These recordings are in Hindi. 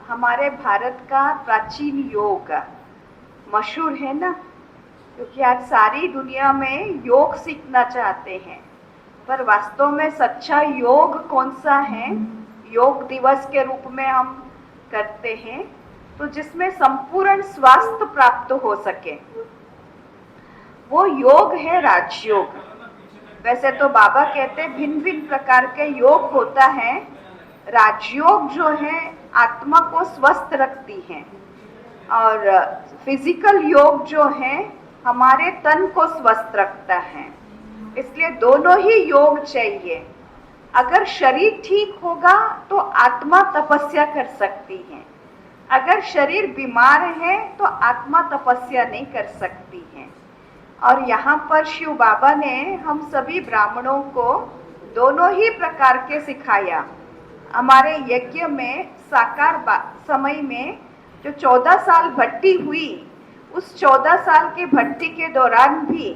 हमारे भारत का प्राचीन योग मशहूर है ना, क्योंकि आज सारी दुनिया में योग सीखना चाहते हैं, पर वास्तव में सच्चा योग कौन सा है? योग दिवस के रूप में हम करते हैं तो जिसमें संपूर्ण स्वास्थ्य प्राप्त हो सके, वो योग है राजयोग। वैसे तो बाबा कहते हैं भिन्न भिन्न प्रकार के योग होता है, राजयोग जो है आत्मा को स्वस्थ रखती है, और फिजिकल योग जो है हमारे तन को स्वस्थ रखता है। इसलिए दोनों ही योग चाहिए। अगर शरीर ठीक होगा तो आत्मा तपस्या कर सकती है, अगर शरीर बीमार है तो आत्मा तपस्या नहीं कर सकती है। और यहाँ पर शिव बाबा ने हम सभी ब्राह्मणों को दोनों ही प्रकार के सिखाया। हमारे यज्ञ में साकार समय में जो 14 साल भट्टी हुई, उस 14 साल की भट्टी के दौरान भी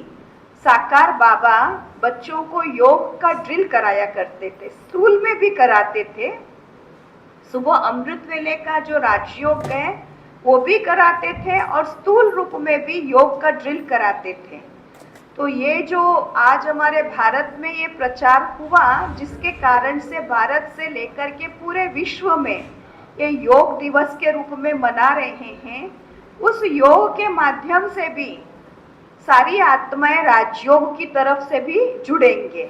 साकार बाबा बच्चों को योग का ड्रिल कराया करते थे, स्कूल में भी कराते थे। सुबह अमृत वेले का जो राजयोग है वो भी कराते थे, और स्थूल रूप में भी योग का ड्रिल कराते थे। तो ये जो आज हमारे भारत में ये प्रचार हुआ, जिसके कारण से भारत से लेकर के पूरे विश्व में ये योग दिवस के रूप में मना रहे हैं, उस योग के माध्यम से भी सारी आत्माएं राजयोग की तरफ से भी जुड़ेंगे।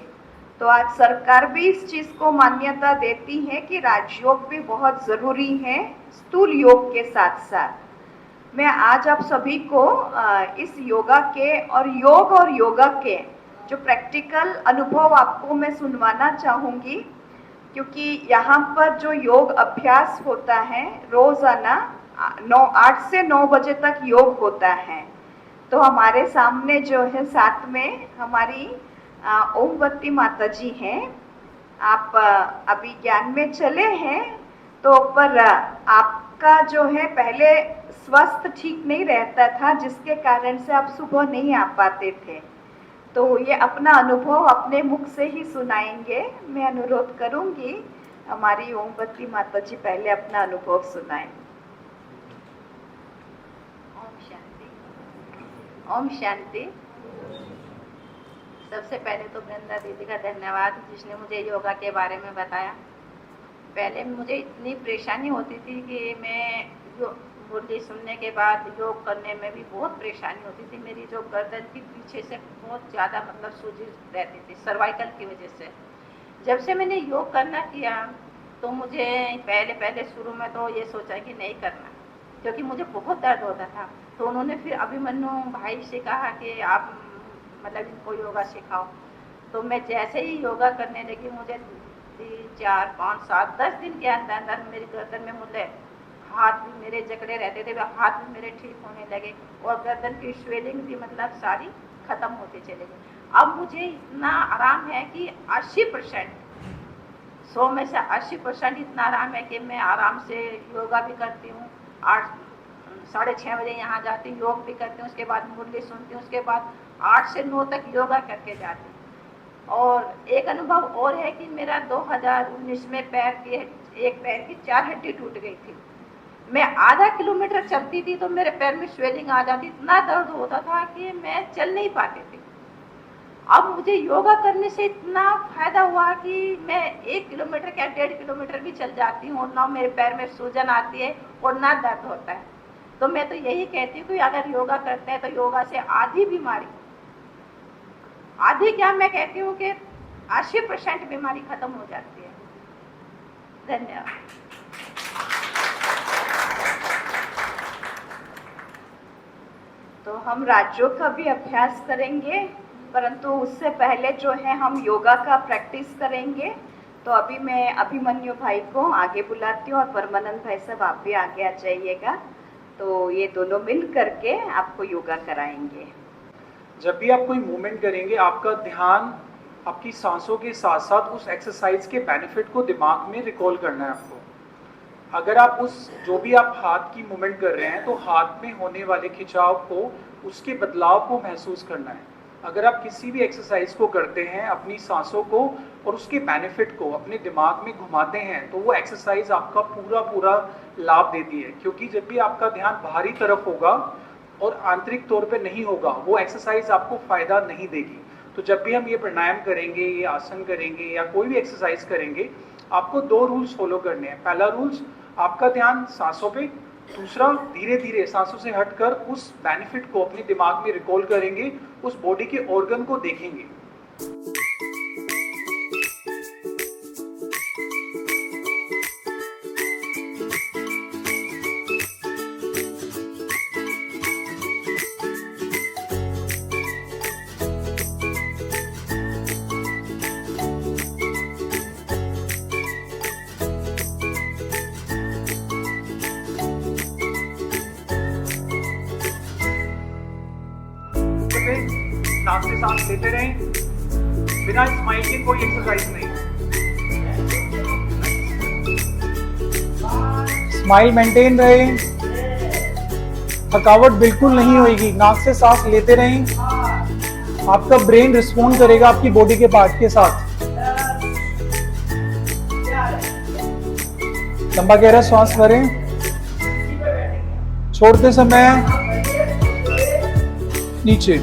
तो आज सरकार भी इस चीज को मान्यता देती है कि राजयोग भी बहुत जरूरी है स्थूल योग के साथ साथ। मैं आज आप सभी को इस योगा के और योगा के जो प्रैक्टिकल अनुभव आपको मैं सुनवाना चाहूँगी, क्योंकि यहाँ पर जो योग अभ्यास होता है रोजाना 8 से 9 बजे तक योग होता है। तो हमारे सामने जो है साथ में हमारी ओमवती माता जी हैं। आप अभी ज्ञान में चले हैं, तो पर आपका जो है पहले स्वास्थ्य ठीक नहीं रहता था, जिसके कारण से आप सुबह नहीं आ पाते थे। तो ये अपना अनुभव अपने मुख से ही सुनाएंगे। मैं अनुरोध करूंगी हमारी ओमवती माता जी पहले अपना अनुभव सुनाएं। ओम शांति। सबसे पहले तो वृंदा दीदी का धन्यवाद, जिसने मुझे योगा के बारे में बताया। पहले मुझे इतनी परेशानी होती थी कि मैं मुरली सुनने के बाद योग करने में भी बहुत परेशानी होती थी। मेरी जो गर्दन की पीछे से बहुत ज़्यादा सूजी रहती थी सर्वाइकल की वजह से। जब से मैंने योग करना किया तो मुझे पहले शुरू में तो ये सोचा कि नहीं करना, क्योंकि मुझे बहुत दर्द होता था। तो उन्होंने फिर अभिमन्यु भाई से कहा कि आप इनको योगा सिखाओ। तो मैं जैसे ही योगा करने लगी, मुझे 3, 4, 5, 7, 10 दिन के अंदर अंदर मेरी गर्दन में मुझे हाथ भी मेरे जकड़े रहते थे, हाथ भी मेरे ठीक होने लगे, और गर्दन की स्वेलिंग भी सारी खत्म होती चली गई। अब मुझे इतना आराम है कि 80%, 100 में से 80% इतना आराम है कि मैं आराम से योगा भी करती हूँ। 6:30 बजे यहाँ जाती हूँ, योग भी करती हूँ, उसके बाद मुरली सुनती हूँ, उसके बाद 8 से 9 तक योगा करके जाती हूँ। और एक अनुभव और है कि मेरा 2019 में एक पैर की 4 हड्डी टूट गई थी। मैं आधा किलोमीटर चलती थी तो मेरे पैर में स्वेलिंग आ जाती, इतना दर्द होता था कि मैं चल नहीं पाती थी। अब मुझे योगा करने से इतना फायदा हुआ कि मैं 1 किलोमीटर या 1.5 किलोमीटर भी चल जाती हूँ, और ना मेरे पैर में सूजन आती है और ना दर्द होता है। तो मैं तो यही कहती हूँ कि अगर योगा करते हैं तो योगा से आधी बीमारी, आधी क्या, मैं कहती हूँ कि 80% बीमारी खत्म हो जाती है। धन्यवाद। तो हम राजयोग का भी अभ्यास करेंगे, परंतु उससे पहले जो है हम योगा का प्रैक्टिस करेंगे। तो अभी मैं अभिमन्यु भाई को आगे बुलाती हूँ, और परमानंद भाई साहब आप भी आगे आ जाइएगा। तो ये दोनों मिल करके आपको योगा कराएंगे। जब भी आप कोई मूवमेंट करेंगे, आपका ध्यान आपकी सांसों के साथ साथ उस एक्सरसाइज के बेनिफिट को दिमाग में रिकॉल करना है आपको। अगर आप जो भी आप हाथ की मूवमेंट कर रहे हैं, तो हाथ में होने वाले खिंचाव को, उसके बदलाव को महसूस करना है। अगर आप किसी भी एक्सरसाइज को करते हैं अपनी सांसों को और उसके बेनिफिट को अपने दिमाग में घुमाते हैं तो वो एक्सरसाइज आपका पूरा पूरा लाभ देती है, क्योंकि जब भी आपका ध्यान बाहरी तरफ होगा और आंतरिक तौर पे नहीं होगा वो एक्सरसाइज आपको फायदा नहीं देगी। तो जब भी हम ये प्राणायाम करेंगे, ये आसन करेंगे या कोई भी एक्सरसाइज करेंगे, आपको 2 रूल्स फॉलो करने हैं। पहला रूल्स, आपका ध्यान सांसों पे। दूसरा, धीरे धीरे सांसों से हटकर उस बेनिफिट को अपने दिमाग में रिकॉल करेंगे, उस बॉडी के ऑर्गन को देखेंगे। नाक से सांस लेते रहें, बिना स्माइल के कोई एक्सरसाइज नहीं। स्माइल मेंटेन रहे, थकावट बिल्कुल नहीं होगी। नाक से सांस लेते रहें, आपका ब्रेन रिस्पॉन्ड करेगा आपकी बॉडी के पार्ट के साथ। लंबा गहरा सांस भरें, छोड़ते समय नीचे।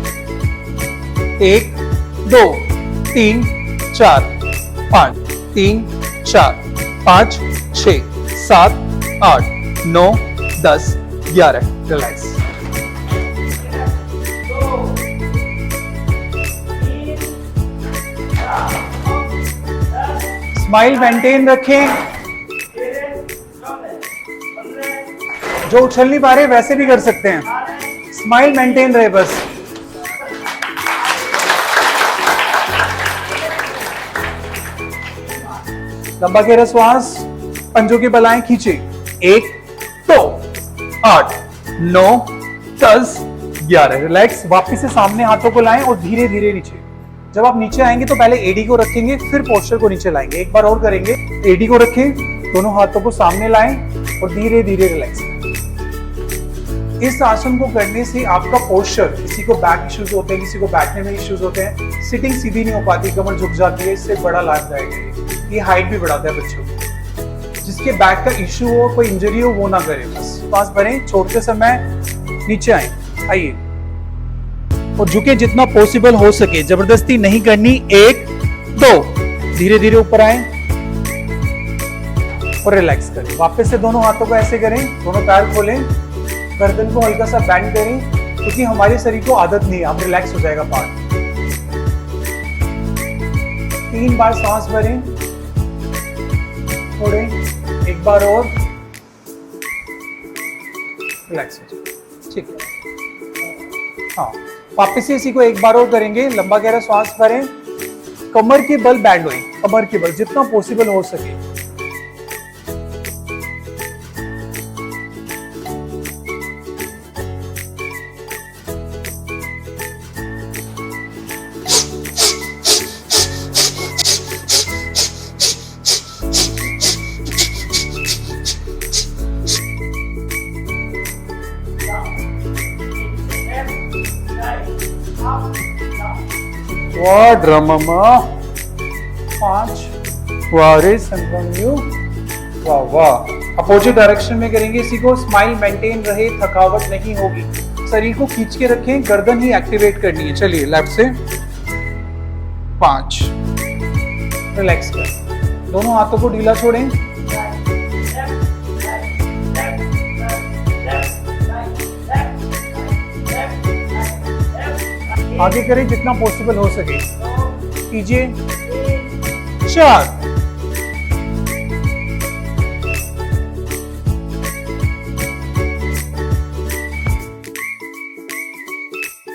1 2 3 4 5 3 4 5 6 7 8 9 10 11। रिलैक्स। स्माइल मेंटेन रखें। जो उछल नहीं पा रहे वैसे भी कर सकते हैं, स्माइल मेंटेन रहे बस। लंबा गहरा श्वास, पंजों की बलाएं खींचे। 1 2 8 9 10 11। रिलैक्स। वापस से सामने हाथों को लाएं और धीरे धीरे नीचे। जब आप नीचे आएंगे तो पहले एडी को रखेंगे, फिर पोस्चर को नीचे लाएंगे। एक बार और करेंगे। एडी को रखें, दोनों हाथों को सामने लाएं और धीरे धीरे रिलैक्स। इस आसन को करने से आपका पोस्चर, किसी को बैक इश्यूज होते हैं, किसी को बैठने में इश्यूज होते हैं, सिटिंग सीधी नहीं हो पाती, कमर झुक जाती है, इससे बड़ा लाभदायक है। ये हाइट भी बढ़ाता है बच्चों की। जिसके बैक का इश्यू हो, कोई इंजरी हो, वो ना करे। बस सांस भरें, छोड़ते समय नीचे आए। आइए और झुके जितना पॉसिबल हो सके, जबरदस्ती नहीं करनी। 1 2 धीरे धीरे ऊपर आए और रिलैक्स करें। वापस से दोनों हाथों को ऐसे करें, दोनों पैर खोलें, गर्दन को हल्का सा बेंड करें, क्योंकि हमारे शरीर को आदत नहीं है, अब रिलैक्स हो जाएगा पार्ट। 3 बार सांस भरें, छोड़ें, एक बार और, रिलैक्स हो जाए। ठीक है। हाँ, वापस से इसी को एक बार और करेंगे। लंबा गहरा सांस भरें, कमर के बल बैंड होए, कमर के बल जितना पॉसिबल हो सके। ड्रममा 5 वारे संगम्यु। वाह वाह। अपोजिट डायरेक्शन में करेंगे इसी को। स्माइल मेंटेन रहे, थकावट नहीं होगी। शरीर को खींच के रखें, गर्दन ही एक्टिवेट करनी है। चलिए लेफ्ट से 5, रिलैक्स कर। दोनों हाथों को ढीला छोड़ें। आगे करें जितना पॉसिबल हो सके। कीजिए। 4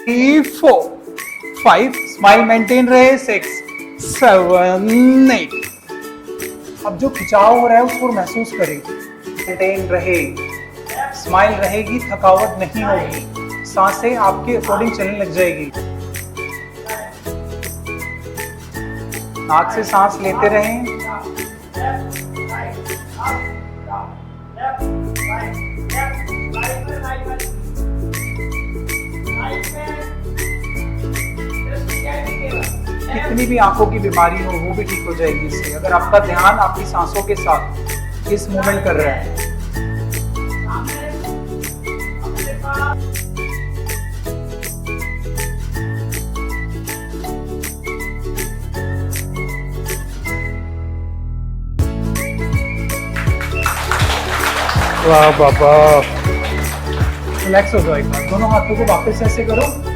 3 4 5 स्माइल मेंटेन रहे। 6 7 8। अब जो खिंचाव हो रहा है उसको महसूस करें। मेंटेन रहे, स्माइल रहेगी, थकावट नहीं होगी, सांसें आपके अकॉर्डिंग चलने लग जाएगी। नाक से सांस लेते रहें। कितनी भी आंखों की बीमारी हो वो भी ठीक हो जाएगी इससे, अगर आपका ध्यान आपकी सांसों के साथ इस मूवमेंट कर रहा है। वाह बाबा, रिलैक्स हो जाओ एक बार, दोनों हाथों को वापस ऐसे करो